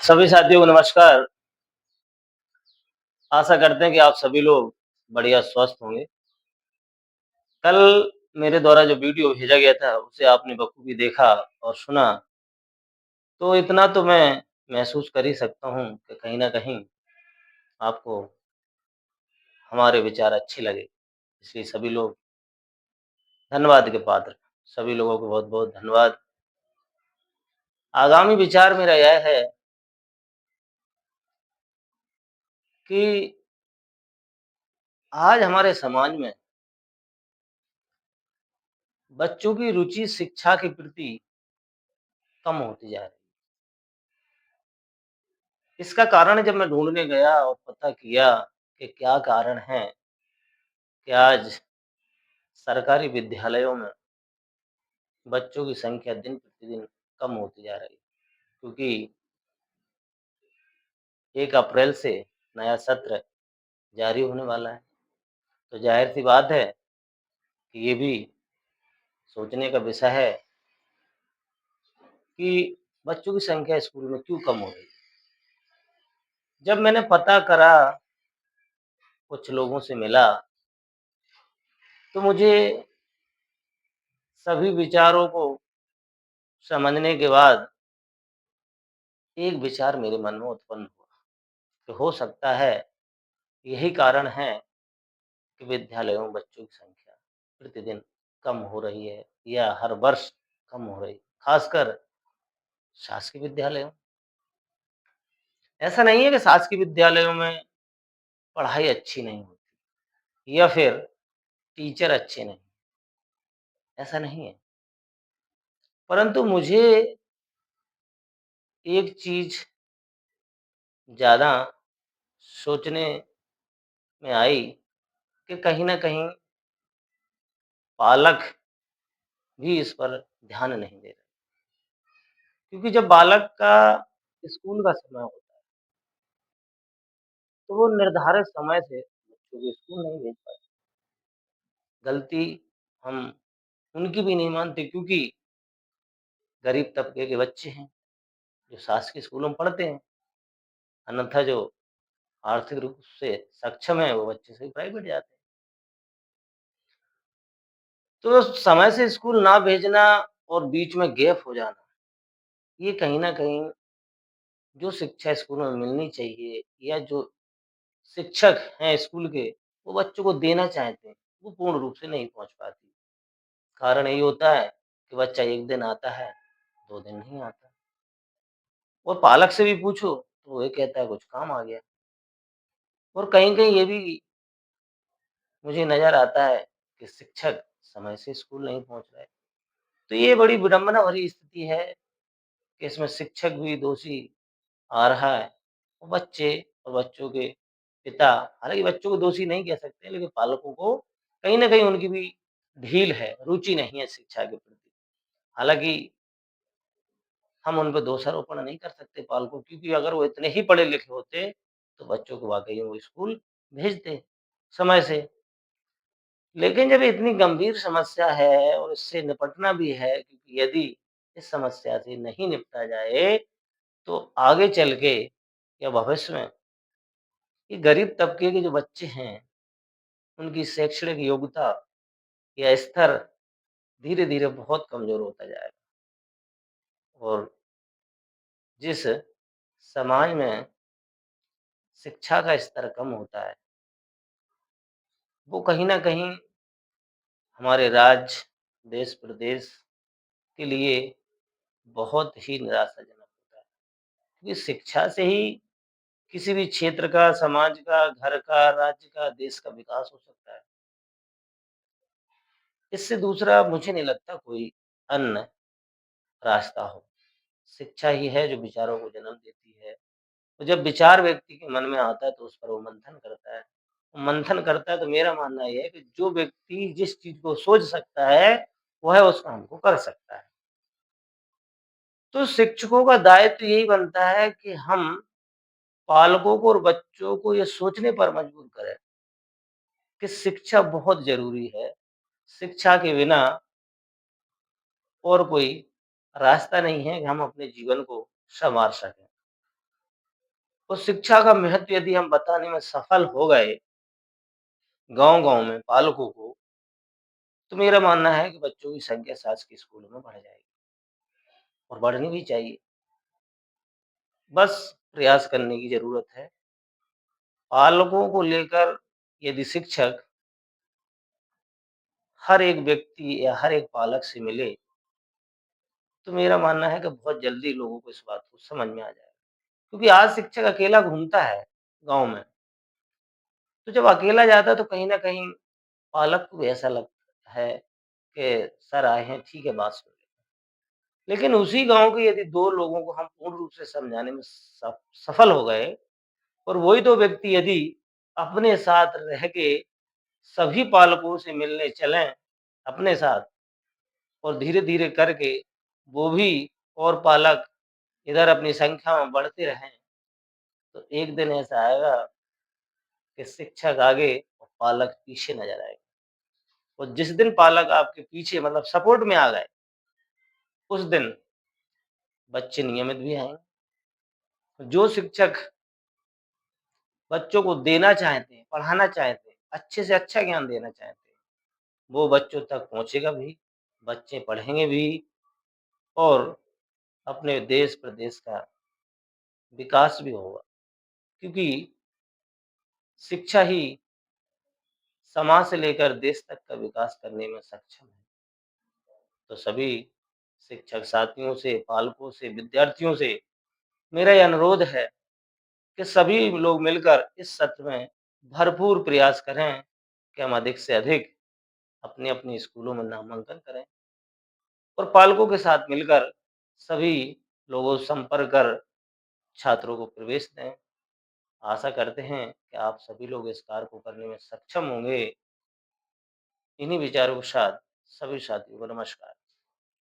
सभी साथियों को नमस्कार। आशा करते हैं कि आप सभी लोग बढ़िया स्वस्थ होंगे। कल मेरे द्वारा जो वीडियो भेजा गया था, उसे आपने बखूबी देखा और सुना, तो इतना तो मैं महसूस कर ही सकता हूँ कि कहीं न कहीं आपको हमारे विचार अच्छे लगे। इसलिए सभी लोग धन्यवाद के पात्र हैं। सभी लोगों को बहुत-बहुत धन्यवाद। आगामी विचार मेरा यह है कि आज हमारे समाज में बच्चों की रुचि शिक्षा के प्रति कम होती जा रही है। इसका कारण जब मैं ढूँढने गया और पता किया कि क्या कारण है कि आज सरकारी विद्यालयों में बच्चों की संख्या दिन-प्रतिदिन कम होती जा रही है। क्योंकि 1 अप्रैल से नया सत्र जारी होने वाला है, तो ज़ाहिर-सी बात है कि ये भी सोचने का विषय है कि बच्चों की संख्या स्कूल में क्यों कम हो रही है। जब मैंने पता करा, कुछ लोगों से मिला, तो मुझे सभी विचारों को समझने के बाद एक विचार मेरे मन में उत्पन्न हुआ कि हो सकता है यही कारण है कि विद्यालयों में बच्चों की संख्या प्रतिदिन कम हो रही है या हर वर्ष कम हो रही है, खासकर शासकीय विद्यालयों। ऐसा नहीं है कि शासकीय विद्यालयों में पढ़ाई अच्छी नहीं होती या फिर टीचर अच्छे नहीं, ऐसा नहीं है। परंतु मुझे एक चीज़ ज़्यादा सोचने में आई कि कहीं न कहीं पालक भी इस पर ध्यान नहीं दे रहे। क्योंकि जब बालक का स्कूल का समय होता है, तो वो निर्धारित समय से बच्चों को स्कूल नहीं भेज पाते। गलती हम उनकी भी नहीं मानते क्योंकि गरीब तबके के बच्चे हैं, जो शासकीय स्कूलों में पढ़ते हैं। अन्यथा जो आर्थिक रूप से सक्षम हैं, वो बच्चे सभी प्राइवेट जाते हैं। तो समय से स्कूल ना भेजना और बीच में गैप हो जाना, ये कहीं न कहीं जो शिक्षा स्कूलों में मिलनी चाहिए या जो शिक्षक हैं स्कूल के, वो बच्चों को देना चाहते हैं, वो पूर्ण रूप से नहीं पहुँच पाती। कारण यही होता है कि बच्चा 1 दिन आता है, 2 दिन नहीं आता और पालक से भी पूछो, तो वो ये कहता है कुछ काम आ गया और कहीं-कहीं ये भी मुझे नज़र आता है कि शिक्षक समय से स्कूल नहीं पहुँच रहे। तो ये बड़ी विडंबना भरी स्थिति है कि इसमें शिक्षक भी दोषी आ रहा है और बच्चे और बच्चों के पिता, हालाँकि बच्चों को दोषी नहीं कह सकते, लेकिन पालकों को कहीं न कहीं उनकी भी ढील है, रुचि नहीं है शिक्षा के प्रति। हालाँकि हम उन पे दोषारोपण नहीं कर सकते पालकों क्योंकि अगर वो इतने ही पढ़े-लिखे होते, तो बच्चों को वाक़ई में वो स्कूल भेजते समय से। लेकिन जब इतनी गंभीर समस्या है और इससे निपटना भी है क्योंकि यदि इस समस्या से नहीं निपटा जाए, तो आगे चल के या भविष्य में ये गरीब तबके के जो बच्चे हैं, उनकी शैक्षणिक योग्यता या स्तर धीरे-धीरे बहुत कमज़ोर होता जाएगा और जिस समाज में शिक्षा का स्तर कम होता है, वो कहीं न कहीं हमारे राज्य, देश-प्रदेश के लिए बहुत ही निराशाजनक होता है। क्योंकि शिक्षा से ही किसी भी क्षेत्र का, समाज का, घर का, राज्य का, देश का विकास हो सकता है। इससे दूसरा मुझे नहीं लगता कोई अन्य रास्ता हो। शिक्षा ही है जो विचारों को जन्म देती है। तो जब विचार व्यक्ति के मन में आता है तो उस पर वो मंथन करता है। मंथन करता है तो मेरा मानना ये है कि जो व्यक्ति जिस चीज़ को सोच सकता है, वह उस काम को कर सकता है। तो शिक्षकों का दायित्व यही बनता है कि हम पालकों को और बच्चों को ये सोचने पर मजबूर करें कि शिक्षा बहुत ज़रूरी है। शिक्षा के बिना और कोई रास्ता नहीं है कि हम अपने जीवन को सँवार सकें। उस शिक्षा का महत्व यदि हम बताने में सफल हो गए, गाँव-गाँव में पालकों को, तो मेरा मानना है कि बच्चों की संख्या शासकीय स्कूलों में बढ़ जाएगी और बढ़नी भी चाहिए। बस प्रयास करने की ज़रूरत है। पालकों को लेकर यदि शिक्षक हर एक व्यक्ति या हर एक पालक से मिले, तो मेरा मानना है कि बहुत जल्दी लोगों को इस बात को समझ में आ जाएगा। क्योंकि आज शिक्षक अकेला घूमता है गाँव में, तो जब अकेला जाता है तो कहीं न कहीं पालक को भी ऐसा लगता है कि सर आए हैं, ठीक है बात सुन लें। लेकिन उसी गाँव के यदि 2 लोगों को हम पूर्ण रूप से समझाने में सफल हो गए और वही 2 व्यक्ति यदि अपने साथ रह के सभी पालकों से मिलने चलें अपने साथ और धीरे-धीरे करके वो भी और पालक इधर अपनी संख्या में बढ़ते रहें, तो एक दिन ऐसा आएगा कि शिक्षक आगे और पालक पीछे नज़र आएँगे। और जिस दिन पालक आपके पीछे मतलब सपोर्ट में आ गए, उस दिन बच्चे नियमित भी आएँगे। जो शिक्षक बच्चों को देना चाहते हैं, पढ़ाना चाहते हैं, अच्छे से अच्छा ज्ञान देना चाहते हैं, वो बच्चों तक पहुँचेगा भी, बच्चे पढ़ेंगे भी और अपने देश प्रदेश का विकास भी होगा। क्योंकि शिक्षा ही समाज से लेकर देश तक का विकास करने में सक्षम है। तो सभी शिक्षक साथियों से, पालकों से, विद्यार्थियों से मेरा ये अनुरोध है कि सभी लोग मिलकर इस सत्र में भरपूर प्रयास करें कि हम अधिक से अधिक अपने-अपने स्कूलों में नामांकन करें और पालकों के साथ मिलकर सभी लोगों से संपर्क कर छात्रों को प्रवेश दें। आशा करते हैं कि आप सभी लोग इस कार्य को करने में सक्षम होंगे। इन्हीं विचारों के साथ सभी साथियों को नमस्कार।